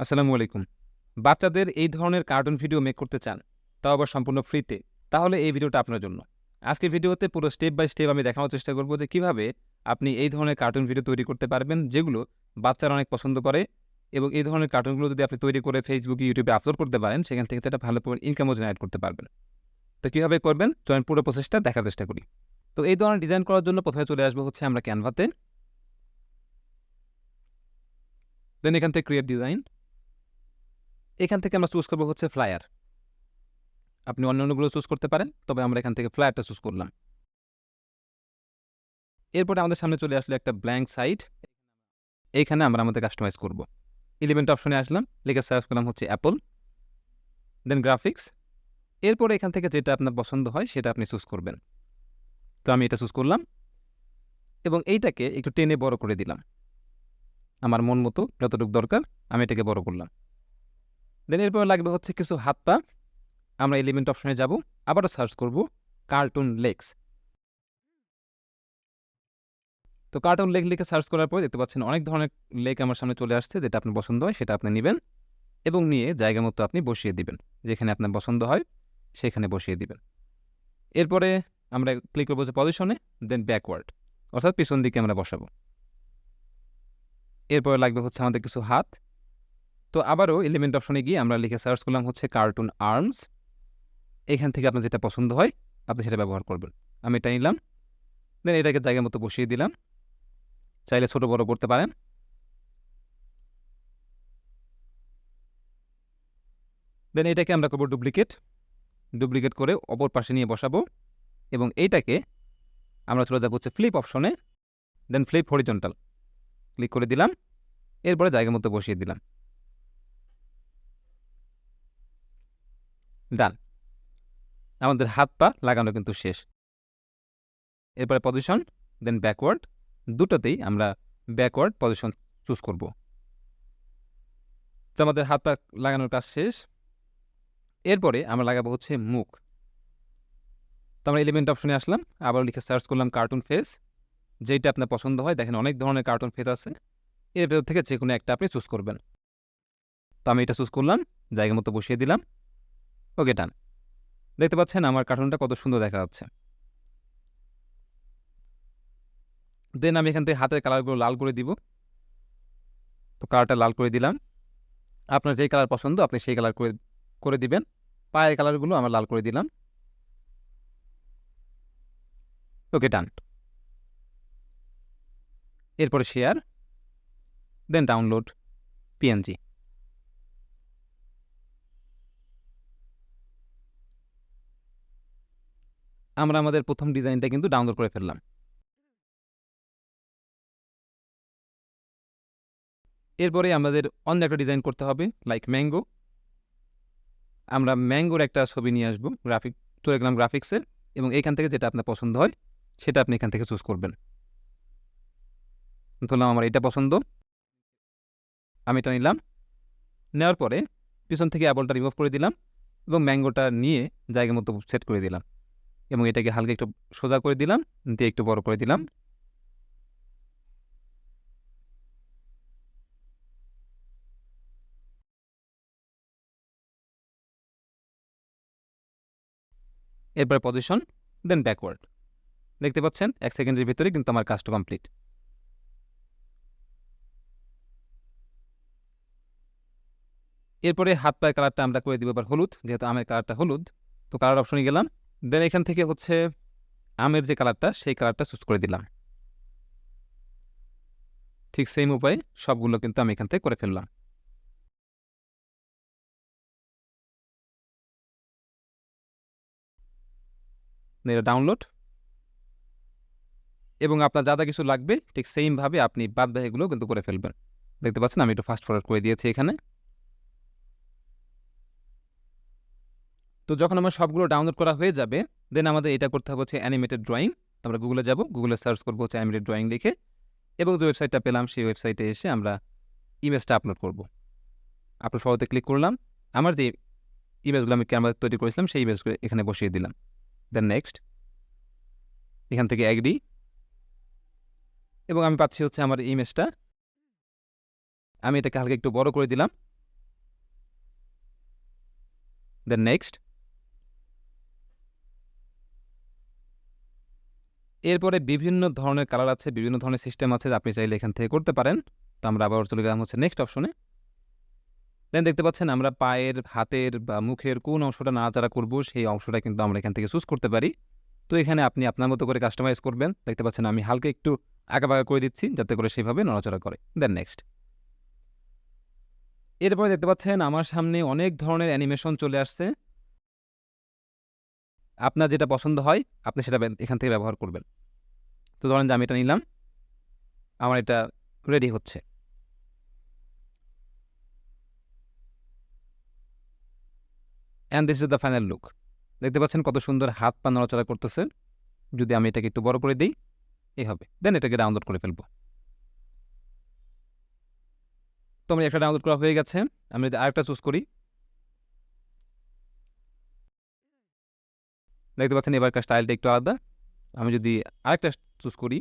আসসালামু আলাইকুম। বাচ্চাদের এই ধরনের কার্টুন ভিডিও মেক করতে চান, তাও আবার সম্পূর্ণ ফ্রিতে, তাহলে এই ভিডিওটা আপনার জন্য। আজকের ভিডিওতে পুরো স্টেপ বাই স্টেপ আমি দেখানোর চেষ্টা করব যে কিভাবে আপনি এই ধরনের কার্টুন ভিডিও তৈরি করতে পারবেন, যেগুলো বাচ্চারা অনেক পছন্দ করে। এবং এই ধরনের কার্টুনগুলো যদি আপনি তৈরি করে ফেসবুকে, ইউটিউবে আপলোড করতে পারেন, সেখান থেকে তো একটা ভালো পরিমাণ ইনকামও জেনারেট করতে পারবেন। তো কীভাবে করবেন, চলেন পুরো প্রসেসটা দেখার চেষ্টা করি। তো এই ধরনের ডিজাইন করার জন্য প্রথমে চলে আসবো হচ্ছে আমরা ক্যানভাতে। দেন এখান থেকে ক্রিয়েট ডিজাইন। এখান থেকে আমরা চুজ করবো হচ্ছে ফ্লায়ার। আপনি অন্যান্যগুলো চুজ করতে পারেন, তবে আমরা এখান থেকে ফ্লায়ারটা চুজ করলাম। এরপরে আমাদের সামনে চলে আসলো একটা ব্ল্যাঙ্ক সাইট। এইখানে আমরা আমাদের কাস্টমাইজ করব। এলিমেন্ট অপশনে আসলাম, লিখে সার্চ করলাম হচ্ছে অ্যাপল, দেন গ্রাফিক্স। এরপরে এখান থেকে যেটা আপনার পছন্দ হয় সেটা আপনি চুজ করবেন। তো আমি এটা চুজ করলাম এবং এইটাকে একটু টেনে বড় করে দিলাম আমার মন মতো, যতটুকু দরকার আমি এটাকে বড় করলাম। দেন এরপরে লাগবে হচ্ছে কিছু হাত পা। আমরা এলিমেন্ট অপশনে যাব, আবারও সার্চ করব কার্টুন লেগস। তো কার্টুন লেগ লিখে সার্চ করার পর দেখতে পাচ্ছেন অনেক ধরনের লেগ আমার সামনে চলে আসছে। যেটা আপনার পছন্দ হয় সেটা আপনি নেবেন এবং নিয়ে জায়গা মতো আপনি বসিয়ে দিবেন। যেখানে আপনার পছন্দ হয় সেখানে বসিয়ে দিবেন। এরপরে আমরা ক্লিক করবো যে পজিশনে, দেন ব্যাকওয়ার্ড, অর্থাৎ পিছন দিকে আমরা বসাবো। এরপরে লাগবে হচ্ছে আমাদের কিছু হাত। তো আবারও এলিমেন্ট অপশনে গিয়ে আমরা লিখে সার্চ করলাম হচ্ছে কার্টুন আর্মস। এখান থেকে আপনার যেটা পছন্দ হয় আপনি সেটা ব্যবহার করবেন। আমি এটা নিলাম, দেন এটাকে জায়গা মতো বসিয়ে দিলাম। চাইলে ছোট বড় করতে পারেন। দেন এটাকে আমরা করবো ডুপ্লিকেট করে অপর পাশে নিয়ে বসাবো এবং এইটাকে আমরা চলে যাবো হচ্ছে ফ্লিপ অপশনে, দেন ফ্লিপ হরিজন্টাল ক্লিক করে দিলাম। এরপরে জায়গা মতো বসিয়ে দিলাম। ডান, আমাদের হাত পা লাগানো কিন্তু শেষ। এরপরে পজিশন, দেন ব্যাকওয়ার্ড, দুটোতেই আমরা ব্যাকওয়ার্ড পজিশন চুজ করব। তো আমাদের হাত পা লাগানোর কাজ শেষ। এরপরে আমরা লাগাবো হচ্ছে মুখ। তো আমরা এলিমেন্ট অপশনে আসলাম, আবার লিখে সার্চ করলাম কার্টুন ফেস। যেইটা আপনার পছন্দ হয়, দেখেন অনেক ধরনের কার্টুন ফেস আছে, এর ভেতর থেকে যে কোনো একটা আপনি চুজ করবেন। তো আমি এটা চুজ করলাম, জায়গা মতো বসিয়ে দিলাম। ওকে, ডান। দেখতে পাচ্ছেন আমার কার্টুনটা কত সুন্দর দেখা যাচ্ছে। দেন আমি এখান থেকে হাতের কালারগুলো লাল করে দিব। তো কালারটা লাল করে দিলাম। আপনার যেই কালার পছন্দ আপনি সেই কালার করে করে দিবেন। পায়ের কালারগুলো আমরা লাল করে দিলাম। ওকে, ডান। এরপরে শেয়ার, দেন ডাউনলোড পিএনজি। আমরা আমাদের প্রথম ডিজাইনটা কিন্তু ডাউনলোড করে ফেললাম। এরপরে আমাদের অন্য একটা ডিজাইন করতে হবে, লাইক ম্যাঙ্গো। আমরা ম্যাঙ্গোর একটা ছবি নিয়ে আসবো, চলে গেলাম গ্রাফিক্সে এবং এইখান থেকে যেটা আপনার পছন্দ হয় সেটা আপনি এখান থেকে চুজ করবেন। ধরলাম আমার এটা পছন্দ, আমি এটা নিলাম। নেওয়ার পরে পিছন থেকে অ্যাপলটা রিমুভ করে দিলাম এবং ম্যাঙ্গোটা নিয়ে জায়গা মতো সেট করে দিলাম এবং এটাকে হালকা একটু সোজা করে দিলাম, দিয়ে একটু বড় করে দিলাম। এরপরে পজিশন, দেন ব্যাকওয়ার্ড। দেখতে পাচ্ছেন 1 সেকেন্ডের ভিতরে কিন্তু আমার কাজটা কমপ্লিট। এরপরে হাত পায়ের কালারটা আমরা করে দিব এবার হলুদ, যেহেতু আমের কালারটা হলুদ। তো কালার অপশনে গেলাম, দেন এখান থেকে হচ্ছে আমের যে কালারটা সেই কালারটা চুজ করে দিলাম। ঠিক সেম উপায়ে সবগুলো কিন্তু আমি এখান থেকে করে ফেললাম। এটা ডাউনলোড এবং আপনার যা যা কিছু লাগবে ঠিক সেমভাবে আপনি বাদ বাকিগুলো কিন্তু করে ফেলবেন। দেখতে পাচ্ছেন আমি একটু ফাস্ট ফরওয়ার্ড করে দিয়েছি এখানে। তো যখন আমার সবগুলো ডাউনলোড করা হয়ে যাবে, দেন আমাদের এটা করতে হবে হচ্ছে অ্যানিমেটেড ড্রয়িং। আমরা গুগলে যাব, গুগলে সার্চ করবো হচ্ছে অ্যানিমেটেড ড্রয়িং লিখে, এবং যে ওয়েবসাইটটা পেলাম সেই ওয়েবসাইটে এসে আমরা ইমেজটা আপলোড করব। আপলোড ফটোতে ক্লিক করলাম, আমার যে ইমেজগুলো আমি ক্যানভাস তৈরি করেছিলাম সেই ইমেজগুলো এখানে বসিয়ে দিলাম। দেন নেক্সট, এখান থেকে অ্যাগ্রি, এবং আমি পাচ্ছি হচ্ছে আমার ইমেজটা। আমি এটাকে হালকা একটু বড় করে দিলাম দেন নেক্সট। এরপরে বিভিন্ন ধরনের কালার আছে, বিভিন্ন ধরনের সিস্টেম আছে, আপনি চাইলে এখান থেকে করতে পারেন। তো আমরা আবার চলে গেলাম হচ্ছে নেক্সট অপশনে। দেন দেখতে পাচ্ছেন আমরা পায়ের, হাতের বা মুখের কোন অংশটা নাড়াচাড়া করব সেই অংশটা কিন্তু আমরা এখান থেকে চুজ করতে পারি। তো এখানে আপনি আপনার মতো করে কাস্টমাইজ করবেন। দেখতে পাচ্ছেন আমি হালকা একটু আঁকাবাঁকা করে দিচ্ছি যাতে করে সেভাবে নড়াচড়া করে। Then next. এরপরে দেখতে পাচ্ছেন আমার সামনে অনেক ধরনের অ্যানিমেশন চলে আসছে। আপনার যেটা পছন্দ হয় আপনি সেটা এখান থেকে ব্যবহার করবেন। তো ধরেন যে আমি এটা নিলাম, আমার এটা রেডি হচ্ছে। And this is the final look. দেখতে পাচ্ছেন কত সুন্দর হাত পা নড়াচড়া করতেছে। যদি আমি এটাকে একটু বড় করে দিই, এই হবে। দেন এটাকে ডাউনলোড করে ফেলবো। তো আমার একটা ডাউনলোড করা হয়ে গেছে। আমি যদি আরেকটা চুজ করি, দেখতে পাচ্ছেন এবারকার স্টাইলটা একটু আলাদা। আমি যদি আরেকটা চুজ করি,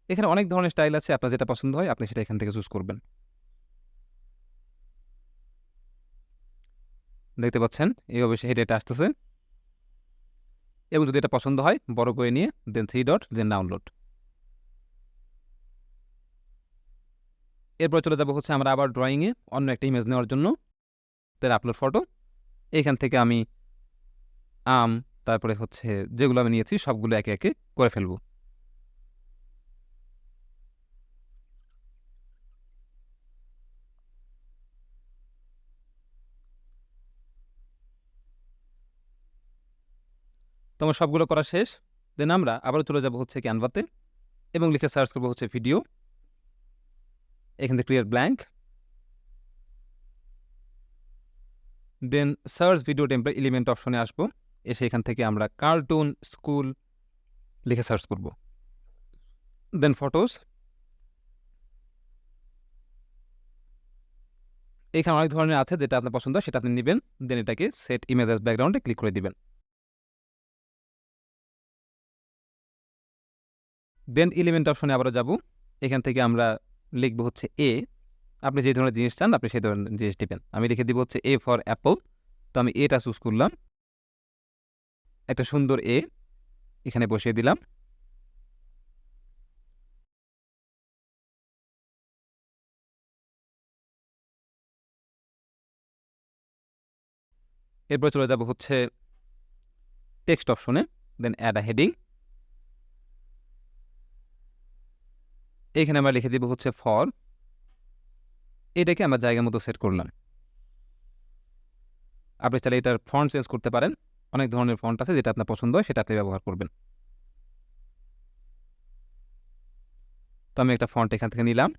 এখানে অনেক ধরনের স্টাইল আছে, আপনার যেটা পছন্দ হয় আপনি সেটা এখান থেকে চুজ করবেন। দেখতে পাচ্ছেন এইভাবে সে হেঁটে হেঁটে আসতেছে। এবং যদি এটা পছন্দ হয় বড় করে নিয়ে দেন 3 ডট দেন ডাউনলোড। এরপর চলে যাবো হচ্ছে আমরা আবার ড্রয়িংয়ে অন্য একটা ইমেজ নেওয়ার জন্য। Then upload photo. এইখান থেকে আমি আম, তারপরে হচ্ছে যেগুলো আমি নিয়েছি সবগুলো একে একে করে ফেলবো। তো আমার সবগুলো করা শেষ। দেন আমরা আবারও চলে যাবো হচ্ছে ক্যানভাতে এবং লিখে সার্চ করবো হচ্ছে ভিডিও। এখান থেকে ক্লিয়ার ব্ল্যাঙ্ক। দেন সার্চ ভিডিও টেম্পলেট এলিমেন্ট অপশনে আসবো। এসে এখান থেকে আমরা কার্টুন স্কুল লিখে সার্চ করব। দেন ফটোস। এখানে অনেক ধরনের আছে, যেটা আপনার পছন্দ সেটা আপনি নেবেন। দেন এটাকে সেট ইমেজ অ্যাজ ব্যাকগ্রাউন্ডে ক্লিক করে দিবেন। দেন এলিমেন্ট অপশনে আবারও যাব। এখান থেকে আমরা লিখবো হচ্ছে এ। আপনি যে ধরনের জিনিস চান আপনি সেই ধরনের জিনিস দিবেন। আমি লিখে দিব হচ্ছে এ ফর অ্যাপল। তো আমি এটা চুজ করলাম, একটা সুন্দর এ এখানে বসিয়ে দিলাম। এরপর চলে যাব হচ্ছে টেক্সট অপশনে। দেন অ্যাড আ হেডিং। এখানে আমরা লিখে দিব হচ্ছে ফর। এটাকে আমরা জায়গা মতো সেট করলাম। আপনি চাইলে এটার ফন্ট চেঞ্জ করতে পারেন। অনেক ধরনের ফন্ট আছে, যেটা আপনার পছন্দ হয় সেটা আপনি ব্যবহার করবেন। তো আমি একটা ফন্ট এখান থেকে নিলাম।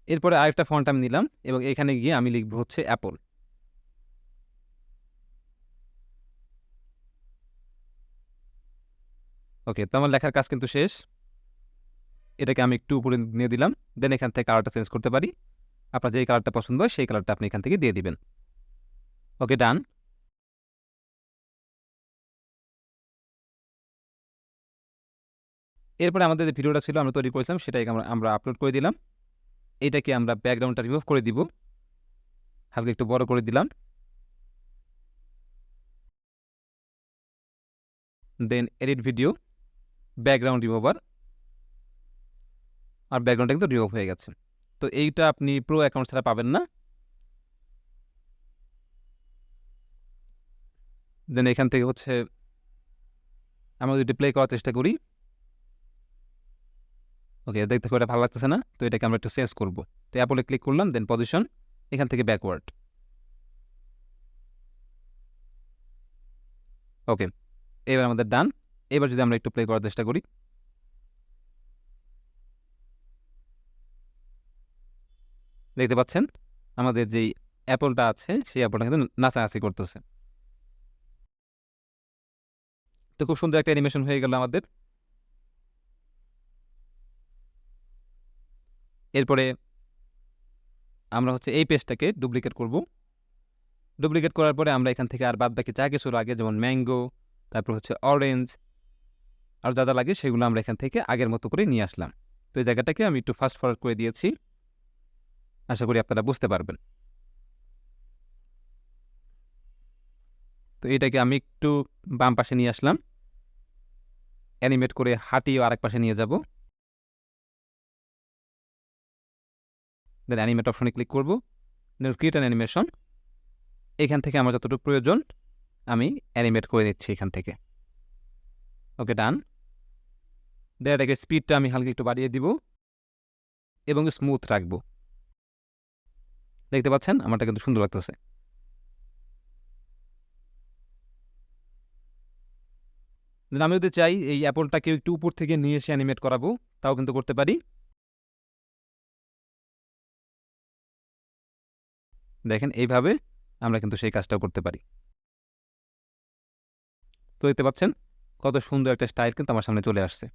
এরপরে আরেকটা ফন্ট আমি নিলাম এবং এখানে গিয়ে আমি লিখবো হচ্ছে অ্যাপল। ওকে, তো আমার লেখার কাজ কিন্তু শেষ। এটাকে আমি একটু উপরে নিয়ে দিলাম। দেন এখান থেকে কালারটা চেঞ্জ করতে পারি। আপনার যেই কালারটা পছন্দ হয় সেই কালারটা আপনি এখান থেকে দিয়ে দিবেন। ওকে, ডান। এরপরে আমাদের যে ভিডিওটা ছিল আমরা তৈরি করেছিলাম সেটাকে আমরা আপলোড করে দিলাম। এইটাকে আমরা ব্যাকগ্রাউন্ডটা রিমুভ করে দিব। হালকা একটু বড় করে দিলাম। দেন এডিট ভিডিও, ব্যাকগ্রাউন্ড রিমুভার। আর ব্যাকগ্রাউন্ডটা কিন্তু রিমুভ হয়ে গেছে। তো এইটা আপনি প্রো অ্যাকাউন্ট ছাড়া পাবেন না। দেন এখান থেকে হচ্ছে আমরা যদি প্লে করার চেষ্টা করি, ওকে দেখতে খুব একটা ভালো লাগতেছে না। তো এটাকে আমরা একটু চেঞ্জ করবো। তো অ্যাপলে ক্লিক করলাম, দেন পজিশন, এখান থেকে ব্যাকওয়ার্ড। ওকে, এবার আমাদের ডান। এবার যদি আমরা একটু প্লে করার চেষ্টা করি, দেখতে পাচ্ছেন আমাদের যেই অ্যাপলটা আছে সেই অ্যাপলটা কিন্তু নাচানাচি করতেছে। তো খুব সুন্দর একটা অ্যানিমেশন হয়ে গেল আমাদের। এরপরে আমরা হচ্ছে এই পেজটাকে ডুপ্লিকেট করব। ডুপ্লিকেট করার পরে আমরা এখান থেকে আর বাদ বাকি যা কিছু লাগে যেমন ম্যাঙ্গো, তারপর হচ্ছে অরেঞ্জ, আর যা যা লাগে সেগুলো আমরা এখান থেকে আগের মতো করে নিয়ে আসলাম। তো এই জায়গাটাকে আমি একটু ফাস্ট ফরওয়ার্ড করে দিয়েছি, আশা করি আপনারা বুঝতে পারবেন। তো এটাকে আমি একটু বাম পাশে নিয়ে আসলাম, অ্যানিমেট করে হাঁটিয়ে আরেক পাশে নিয়ে যাব। দেন অ্যানিমেট অপশনে ক্লিক করব, দেন ক্রিয়েট অ্যান অ্যানিমেশন। এখান থেকে আমার যতটুকু প্রয়োজন আমি অ্যানিমেট করে দিচ্ছি এখান থেকে। ওকে, ডান। দেন এটাকে স্পিডটা আমি হালকা একটু বাড়িয়ে দিব এবং স্মুথ রাখবো। দেখতে পাচ্ছেন আমারটা কিন্তু সুন্দর লাগতেছে। দেন আমি যদি চাই এই অ্যাপলটাকে একটু উপর থেকে নিয়ে এসে অ্যানিমেট করাবো, তাও কিন্তু করতে পারি। দেখেন এইভাবে আমরা কিন্তু সেই কাজটাও করতে পারি। তো দেখতে পাচ্ছেন কত সুন্দর একটা স্টাইল কিন্তু আমার সামনে চলে আসছে।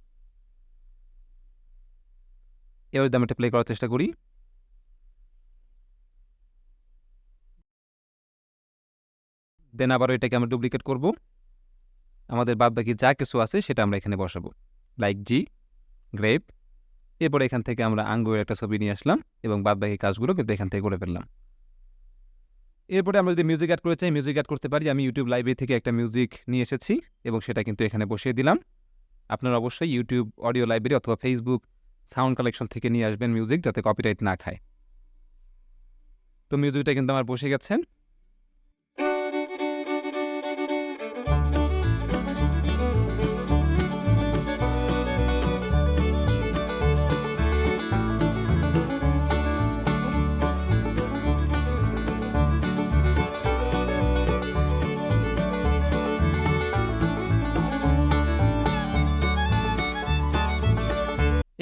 এবার যদি আমি একটা প্লে করার চেষ্টা করি, দেন আবারও এটাকে আমরা ডুপ্লিকেট করব, আমাদের বাদ বাকি যা কিছু আছে সেটা আমরা এখানে বসাবো, লাইক জি, গ্রেপ। এরপর এখান থেকে আমরা আঙ্গুরের একটা ছবি নিয়ে আসলাম এবং বাদ বাকি কাজগুলো কিন্তু এখান থেকে করে ফেললাম। এরপরে আমরা যদি মিউজিক অ্যাড করতে চাই, মিউজিক অ্যাড করতে পারি। আমি ইউটিউব লাইব্রেরি থেকে একটা মিউজিক নিয়ে এসেছি এবং সেটা কিন্তু এখানে বসিয়ে দিলাম। আপনারা অবশ্যই ইউটিউব অডিও লাইব্রেরি অথবা ফেসবুক সাউন্ড কালেকশন থেকে নিয়ে আসবেন মিউজিক, যাতে কপিরাইট না খায়। তো মিউজিকটা কিন্তু আমার বসে গেছে।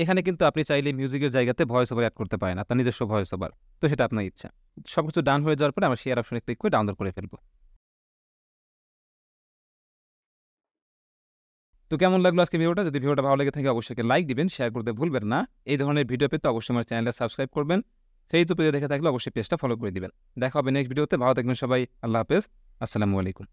এখানে কিন্তু আপনি চাইলে মিউজিকের জায়গাতে ভয়েস ওভার অ্যাড করতে পারেন, আপনার নিজস্ব ভয়েস ওভার। তো সেটা আপনার ইচ্ছা। সবকিছু ডান হয়ে যাওয়ার পরে আমরা শেয়ার অপশনে ক্লিক করে ডাউনলোড করে ফেলবো। তো কেমন লাগলো আজকে ভিডিওটা? যদি ভিডিওটা ভালো লেগে থাকে অবশ্যই লাইক দিবেন, শেয়ার করতে ভুলবেন না। এই ধরনের ভিডিও পেতে অবশ্যই আমার চ্যানেলটা সাবস্ক্রাইব করবেন। ফেসবুক পেজে দেখে থাকলে অবশ্যই পেজটা ফলো করে দিবেন। দেখা হবে নেক্সট ভিডিওতে। ভালো থাকবেন সবাই। আল্লাহ হাফেজ। আসসালামু আলাইকুম।